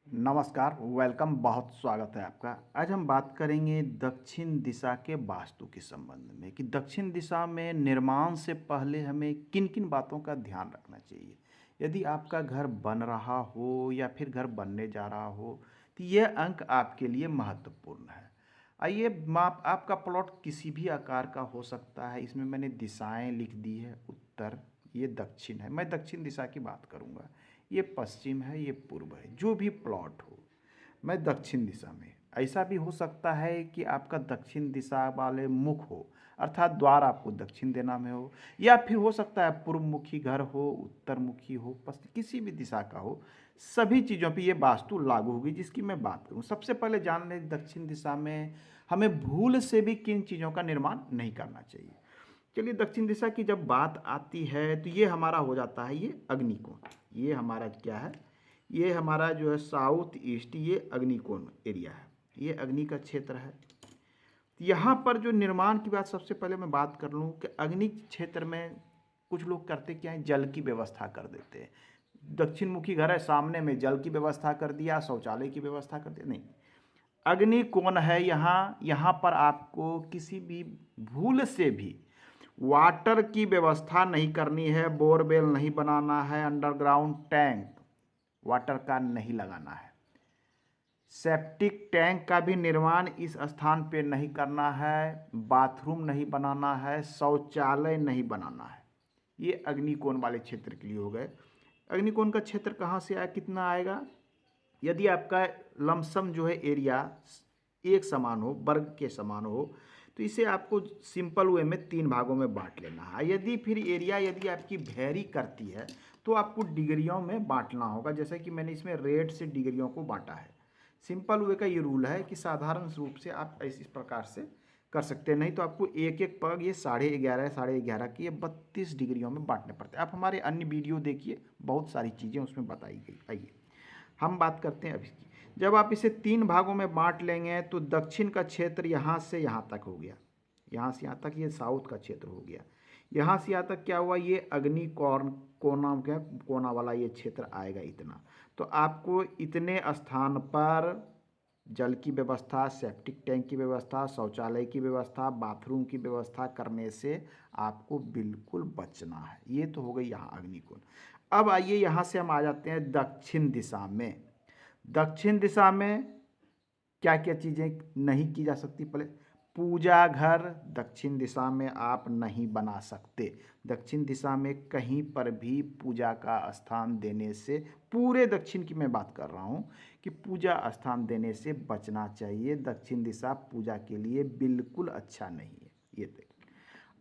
नमस्कार, वेलकम, बहुत स्वागत है आपका। आज हम बात करेंगे दक्षिण दिशा के वास्तु के संबंध में कि दक्षिण दिशा में निर्माण से पहले हमें किन-किन बातों का ध्यान रखना चाहिए। यदि आपका घर बन रहा हो या फिर घर बनने जा रहा हो, तो यह अंक आपके लिए महत्वपूर्ण है। आइए माप आपका प्लॉट किसी भी आकार का हो सकता है। इसमें मैंने दिशाएँ लिख दी है, उत्तर, ये दक्षिण है। मैं दक्षिण दिशा की बात करूँगा। ये पश्चिम है, ये पूर्व है। जो भी प्लॉट हो, मैं दक्षिण दिशा में। ऐसा भी हो सकता है कि आपका दक्षिण दिशा वाले मुख हो, अर्थात द्वार आपको दक्षिण दिशा में हो, या फिर हो सकता है पूर्वमुखी घर हो, उत्तरमुखी हो, पश्चिम, किसी भी दिशा का हो। सभी चीज़ों पे ये वास्तु लागू होगी जिसकी मैं बात करूँ। सबसे पहले जान लें दक्षिण दिशा में हमें भूल से भी किन चीज़ों का निर्माण नहीं करना चाहिए। चलिए, दक्षिण दिशा की जब बात आती है तो ये हमारा हो जाता है ये अग्निकोण। ये हमारा क्या है? ये हमारा जो है साउथ ईस्ट, ये अग्निकोण एरिया है। ये अग्नि का क्षेत्र है। तो यहाँ पर जो निर्माण की बात सबसे पहले मैं बात कर लूँ कि अग्नि क्षेत्र में कुछ लोग करते क्या है, जल की व्यवस्था कर देते हैं। दक्षिण मुखी घर है, सामने में जल की व्यवस्था कर दिया, शौचालय की व्यवस्था कर दिया। नहीं, अग्नि कोण है यहाँ। यहाँ पर आपको किसी भी भूल से भी वाटर की व्यवस्था नहीं करनी है, बोरवेल नहीं बनाना है, अंडरग्राउंड टैंक वाटर का नहीं लगाना है, सेप्टिक टैंक का भी निर्माण इस स्थान पे नहीं करना है, बाथरूम नहीं बनाना है, शौचालय नहीं बनाना है। ये अग्निकोण वाले क्षेत्र के लिए हो गए। अग्निकोण का क्षेत्र कहाँ से आया, कितना आएगा? यदि आपका लमसम जो है एरिया एक समान हो, वर्ग के समान हो, तो इसे आपको सिंपल वे में 3 भागों में बांट लेना है। यदि फिर एरिया यदि आपकी वेरी करती है तो आपको डिग्रियों में बांटना होगा। जैसे कि मैंने इसमें रेट से डिग्रियों को बांटा है। सिंपल वे का ये रूल है कि साधारण रूप से आप इस प्रकार से कर सकते हैं। नहीं तो आपको एक एक पग ये 11.5 की ये 32 डिग्रियों में बांटने पड़ते हैं। आप हमारे अन्य वीडियो देखिए, बहुत सारी चीज़ें उसमें बताई गई। आइए हम बात करते हैं अभी की। जब आप इसे 3 भागों में बांट लेंगे तो दक्षिण का क्षेत्र यहाँ से यहाँ तक हो गया। यहाँ से यहाँ तक ये साउथ का क्षेत्र हो गया। यहाँ से यहाँ तक क्या हुआ, ये अग्नि कोना क्या, कोना वाला ये क्षेत्र आएगा इतना। तो आपको इतने स्थान पर जल की व्यवस्था, सेप्टिक टैंक की व्यवस्था, शौचालय की व्यवस्था, बाथरूम की व्यवस्था करने से आपको बिल्कुल बचना है। ये तो हो गई यहाँ अग्निकोण। अब आइए यहाँ से हम आ जाते हैं दक्षिण दिशा में। दक्षिण दिशा में क्या क्या चीज़ें नहीं की जा सकती? पहले, पूजा घर दक्षिण दिशा में आप नहीं बना सकते। दक्षिण दिशा में कहीं पर भी पूजा का स्थान देने से, पूरे दक्षिण की मैं बात कर रहा हूँ, कि पूजा स्थान देने से बचना चाहिए। दक्षिण दिशा पूजा के लिए बिल्कुल अच्छा नहीं है। ये देखिए।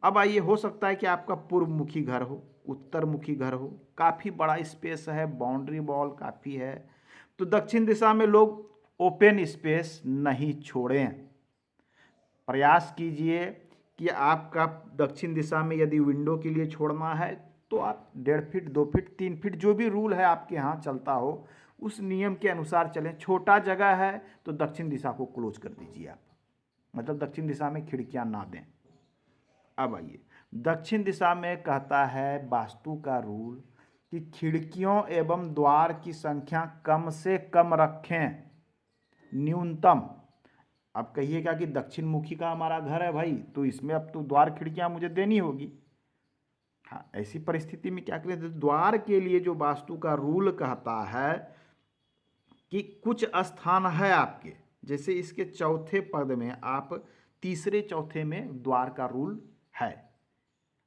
अब आइए, हो सकता है कि आपका पूर्वमुखी घर हो, उत्तरमुखी घर हो, काफ़ी बड़ा स्पेस है, बाउंड्री वॉल काफ़ी है, तो दक्षिण दिशा में लोग ओपन स्पेस नहीं छोड़ें। प्रयास कीजिए कि आपका दक्षिण दिशा में यदि विंडो के लिए छोड़ना है तो आप 1.5 फीट, 2 फीट, 3 फीट, जो भी रूल है आपके यहाँ चलता हो, उस नियम के अनुसार चलें। छोटा जगह है तो दक्षिण दिशा को क्लोज कर दीजिए आप, मतलब दक्षिण दिशा में खिड़कियाँ ना दें। अब आइए, दक्षिण दिशा में कहता है वास्तु का रूल कि खिड़कियों एवं द्वार की संख्या कम से कम रखें, न्यूनतम। अब कहिएगा कि दक्षिण मुखी का हमारा घर है भाई, तो इसमें अब तो द्वार खिड़कियां मुझे देनी होगी। हाँ, ऐसी परिस्थिति में क्या करें, तो द्वार के लिए जो वास्तु का रूल कहता है कि कुछ स्थान है आपके, जैसे इसके चौथे पद में आप तीसरे चौथे में द्वार का रूल है,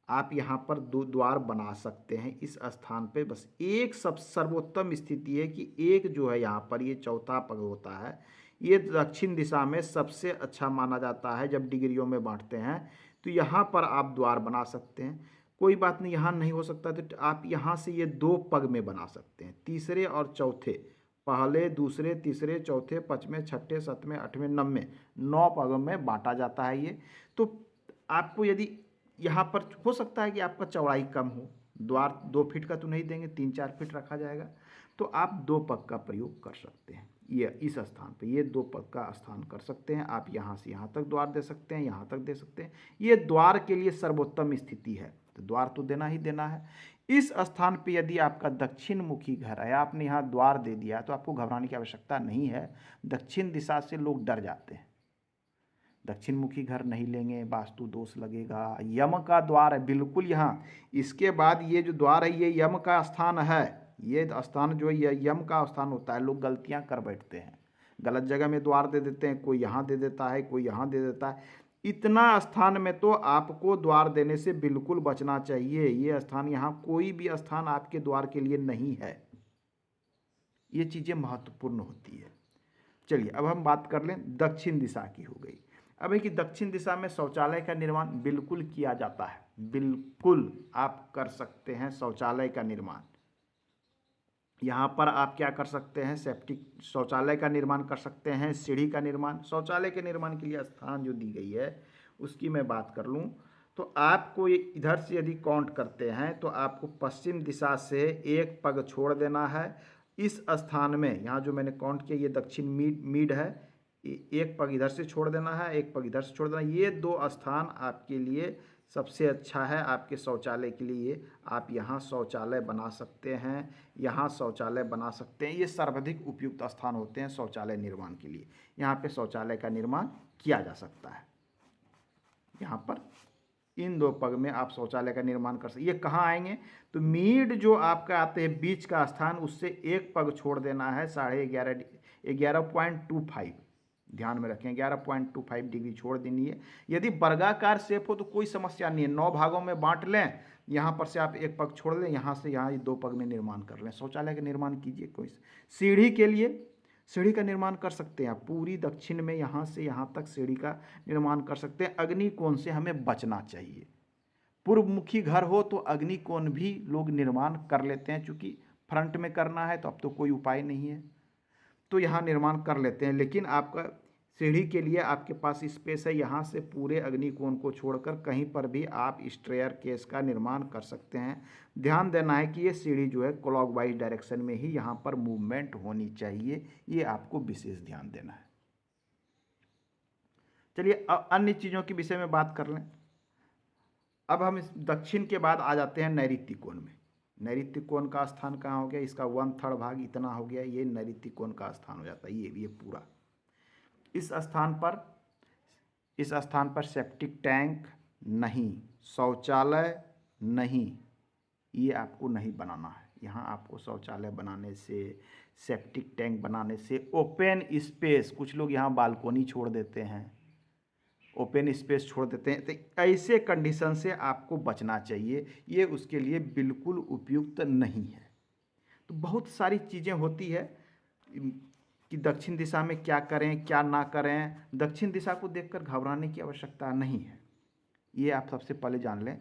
आप यहाँ पर दो द्वार बना सकते हैं इस स्थान पे। बस एक सब सर्वोत्तम स्थिति है कि एक जो है यहाँ पर ये चौथा पग होता है, ये दक्षिण दिशा में सबसे अच्छा माना जाता है। जब डिग्रियों में बांटते हैं तो यहाँ पर आप द्वार बना सकते हैं। कोई बात नहीं, यहाँ नहीं हो सकता तो आप यहाँ से ये 2 पग में बना सकते हैं, तीसरे और चौथे, पहले, दूसरे, तीसरे, चौथे, पाँचवें, छठे, सातवें, आठवें, नौवें, 9 पगों में बांटा जाता है ये। तो आपको यदि यहाँ पर हो सकता है कि आपका चौड़ाई कम हो, द्वार 2 फीट का तो नहीं देंगे, 3-4 फीट रखा जाएगा, तो आप 2 पग का प्रयोग कर सकते हैं। ये इस स्थान पे ये 2 पग का स्थान कर सकते हैं। आप यहाँ से यहाँ तक द्वार दे सकते हैं, यहाँ तक दे सकते हैं। ये द्वार के लिए सर्वोत्तम स्थिति है, तो द्वार तो देना ही देना है। इस स्थान पे यदि आपका दक्षिण मुखी घर है, आपने यहाँ द्वार दे दिया, तो आपको घबराने की आवश्यकता नहीं है। दक्षिण दिशा से लोग डर जाते हैं, दक्षिण मुखी घर नहीं लेंगे, वास्तु दोष लगेगा। यम का द्वार है बिल्कुल यहाँ, इसके बाद ये जो द्वार है ये यम का स्थान है। ये स्थान जो है यम का स्थान होता है। लोग गलतियां कर बैठते हैं, गलत जगह में द्वार दे देते हैं, कोई यहाँ दे देता है, कोई यहाँ दे देता है। इतना स्थान में तो आपको द्वार देने से बिल्कुल बचना चाहिए। ये स्थान, यहाँ कोई भी स्थान आपके द्वार के लिए नहीं है। ये चीज़ें महत्वपूर्ण होती है। चलिए अब हम बात कर लें दक्षिण दिशा की। हो गई। अब है कि दक्षिण दिशा में शौचालय का निर्माण बिल्कुल किया जाता है, बिल्कुल आप कर सकते हैं शौचालय का निर्माण। यहाँ पर आप क्या कर सकते हैं, सेप्टिक शौचालय का निर्माण कर सकते हैं, सीढ़ी का निर्माण। शौचालय के निर्माण के लिए स्थान जो दी गई है उसकी मैं बात कर लूँ तो आपको इधर से यदि काउंट करते हैं तो आपको पश्चिम दिशा से एक पग छोड़ देना है। इस स्थान में यहाँ जो मैंने काउंट किया ये दक्षिण मीड है, एक पग इधर से छोड़ देना है, एक पग इधर से छोड़ देना है। ये दो स्थान आपके लिए सबसे अच्छा है आपके शौचालय के लिए। आप यहाँ शौचालय बना सकते हैं, यहाँ शौचालय बना सकते हैं। ये सर्वाधिक उपयुक्त स्थान होते हैं शौचालय निर्माण के लिए। यहाँ पे शौचालय का निर्माण किया जा सकता है। यहाँ पर इन दो पग में आप शौचालय का निर्माण कर सकते। ये कहाँ आएंगे तो मीड जो आपका आते हैं बीच का स्थान, उससे एक पग छोड़ देना है 11.25। ध्यान में रखें 11.25 डिग्री छोड़ देनी है। यदि वर्गाकार शेप हो तो कोई समस्या नहीं है, 9 भागों में बांट लें, यहाँ पर से आप एक पग छोड़ लें, यहाँ से यहाँ दो पग में निर्माण कर लें, शौचालय का निर्माण कीजिए। कोई सीढ़ी के लिए सीढ़ी का निर्माण कर सकते हैं आप, पूरी दक्षिण में यहाँ से यहाँ तक सीढ़ी का निर्माण कर सकते हैं। अग्निकोण से हमें बचना चाहिए। पूर्वमुखी घर हो तो अग्निकोण भी लोग निर्माण कर लेते हैं, चूँकि फ्रंट में करना है तो अब तो कोई उपाय नहीं है, तो यहाँ निर्माण कर लेते हैं। लेकिन आपका सीढ़ी के लिए आपके पास स्पेस है, यहाँ से पूरे अग्निकोण को छोड़कर कहीं पर भी आप स्टेयर केस का निर्माण कर सकते हैं। ध्यान देना है कि ये सीढ़ी जो है क्लॉकवाइज डायरेक्शन में ही यहाँ पर मूवमेंट होनी चाहिए, ये आपको विशेष ध्यान देना है। चलिए अन्य चीज़ों के विषय में बात कर लें। अब हम इस दक्षिण के बाद आ जाते हैं नैऋत्य कोण में। नैऋत्य कोण का स्थान कहाँ हो गया, इसका 1/3 भाग इतना हो गया, ये नैऋत्य कोण का स्थान हो जाता है। ये पूरा इस स्थान पर सेप्टिक टैंक नहीं, शौचालय नहीं, ये आपको नहीं बनाना है। यहाँ आपको शौचालय बनाने से, सेप्टिक टैंक बनाने से, ओपन स्पेस, कुछ लोग यहाँ बालकोनी छोड़ देते हैं, ओपन स्पेस छोड़ देते हैं, तो ऐसे कंडीशन से आपको बचना चाहिए। ये उसके लिए बिल्कुल उपयुक्त नहीं है। तो बहुत सारी चीज़ें होती है कि दक्षिण दिशा में क्या करें क्या ना करें। दक्षिण दिशा को देखकर घबराने की आवश्यकता नहीं है, ये आप सबसे पहले जान लें।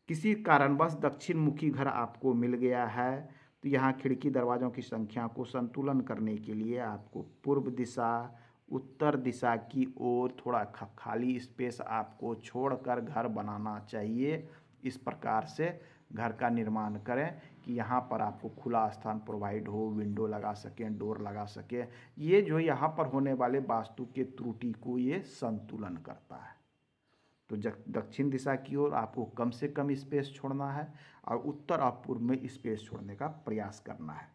किसी कारणवश दक्षिण मुखी घर आपको मिल गया है तो यहाँ खिड़की दरवाज़ों की संख्या को संतुलन करने के लिए आपको पूर्व दिशा, उत्तर दिशा की ओर थोड़ा खाली स्पेस आपको छोड़कर घर बनाना चाहिए। इस प्रकार से घर का निर्माण करें कि यहाँ पर आपको खुला स्थान प्रोवाइड हो, विंडो लगा सकें, डोर लगा सकें। ये जो यहाँ पर होने वाले वास्तु के त्रुटि को ये संतुलन करता है। तो दक्षिण दिशा की ओर आपको कम से कम स्पेस छोड़ना है और उत्तर और पूर्व में स्पेस छोड़ने का प्रयास करना है।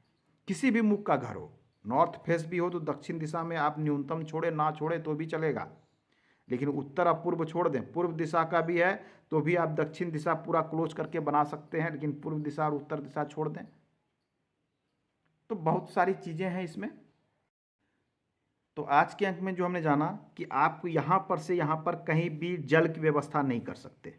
किसी भी मुख का घर हो, नॉर्थ फेस भी हो तो दक्षिण दिशा में आप न्यूनतम छोड़े ना छोड़े तो भी चलेगा, लेकिन उत्तर और पूर्व छोड़ दें। पूर्व दिशा का भी है तो भी आप दक्षिण दिशा पूरा क्लोज करके बना सकते हैं, लेकिन पूर्व दिशा और उत्तर दिशा छोड़ दें। तो बहुत सारी चीज़ें हैं इसमें। तो आज के अंक में जो हमने जाना कि आप यहाँ पर से यहाँ पर कहीं भी जल की व्यवस्था नहीं कर सकते,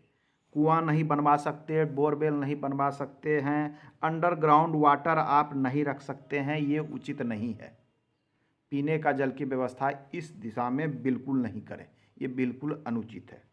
कुआं नहीं बनवा सकते, बोरवेल नहीं बनवा सकते हैं, अंडरग्राउंड वाटर आप नहीं रख सकते हैं, ये उचित नहीं है। पीने का जल की व्यवस्था इस दिशा में बिल्कुल नहीं करें, ये बिल्कुल अनुचित है।